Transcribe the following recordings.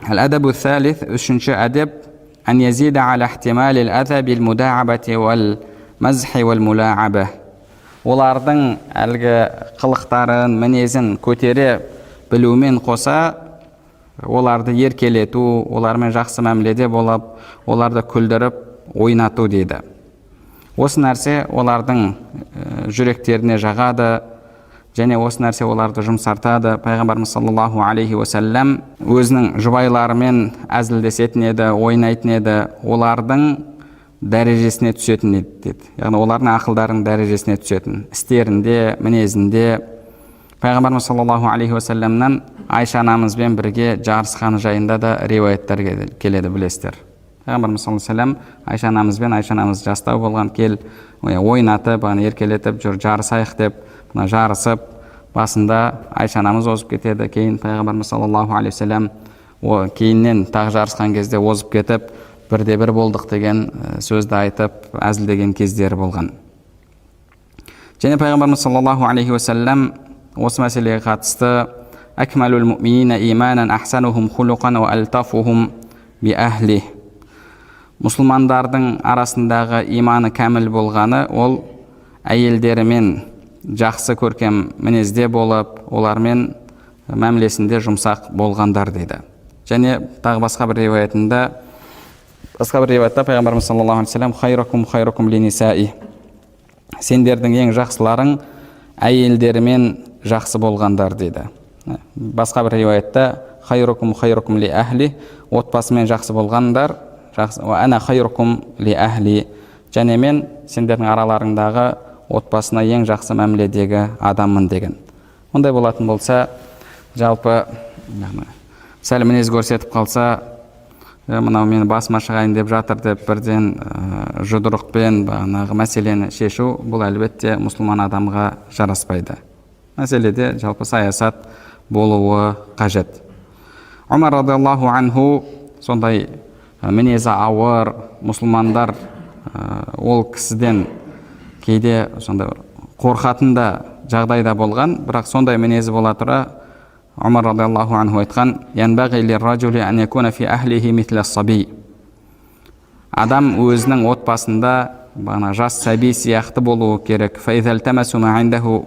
Әл-әдәбу сәлис, үшінші әдеп, ән язида аля ихтималил әза бил мудаабати вал мазхи вал мулааба. Олардың әлгі қылықтарын, мінезін көтере білумен қоса, оларды еркелету, олармен жақсы мәміледе болып, оларды күлдіріп, ойнату дейді. Осы нәрсе олардың жүректеріне жағады, және осы нәрсе оларды жұмсартады. Пайғамбарымыз саллаллаху алейхи уассалам өзінің жұбайларымен әзілдесетін еді, ойнайтын еді, олардың дәрежесіне түсетін еді деді. Яғни олардың ақылдарының дәрежесіне түсетін, істерінде, мінезінде. Пайғамбарымыз саллаллаху алейхи уассаламнан Айша анамызбен бірге жарысқаны жайында да риуаяттар келеді, білесіздер. Пайғамбарымыз саллаллаху алейхи уассалам Айша анамызбен, Айша анамыз жастау болған, кел ойнатып, еркелетіп жүр, жарысайық деп, жарысып, басында Айша анамыз озып кетеді. Кейін Пайғамбарымыз саллаллаху алейхи уассалам кейіннен тағы жарысқан кезде озып кетіп, бірде бір болдық деген сөзді айтып, әзілдеген кездері болған. Және Пайғамбарымыз саллаллаху алейхи уассалам осы мәселеге қатысты акмалул муъминина иманан ахсанухум хулуқан ва алтафухум би ахли. Мұсылмандардың арасындағы иманы кәміл болғаны ол әйелдерімен жақсы көркем мінезде болып, олармен мәмілесінде жұмсақ болғандар дейді. Және тағы басқа бір риуаятта Пайғамбарымыз саллаллаху алейхи вассалам хайракум линисаи. Сендердің ең жақсыларың әйелдерімен жақсы болғандар дейді. Басқа бір риуаятта хайракум ли ахли, отбасымен жақсы болғандар, ва ана хайракум ли ахли, және мен сендердің араларыңдағы отбасына ең жақсы мәміледегі адаммын деген. Ондай болатын болса, жалпы сәл мінез көрсетіп қалса, мынау мені басыма шығайын деп жатыр деп бірден жұдырықпен бағанағы мәселені шешу, бұл әлбетте мұсылман адамға жараспайды. Мәселеде жалпы саясат болуы қажет. Умар радиаллаху анху сондай мінезі ауыр мұсылмандар ол кісіден кейде сондай қорқатын да жағдайда болған, бірақ сондай мінезі бола тұра Умар радиаллаху анху айтқан: "Янбағи лир-ражули ан якуна фи ахлихи мисла ас-саби." Адам өзінің отбасында бағана жас сәби сияқты болуы керек. Фа иза илтамасу ма индаху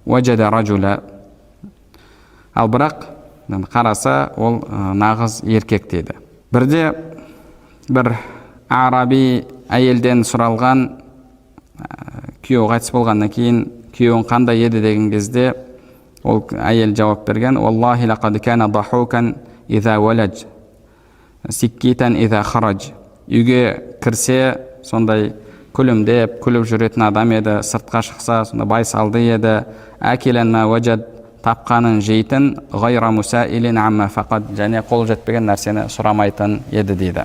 ваджада ражула. Ал бірақ қараса ол нағыз еркек дейді. Бірде бір араби әйелден сұралған, күйеуі қайтыс болғаннан кейін күйеуің қандай еді деген кезде, ол әйел жауап берген: "Валлахи лақад кана дахукан иза валаж, сиккитан иза хараж." Үйге кірсе сондай күлімдеп, күліп жүретін адам еді, сыртқа шықса сонда байсалды еді. Акилан ма ваджад, тапқанын жейтін, ғайра мусаилин амма фақад, және қол жетпеген нәрсені сұрамайтын еді дейді.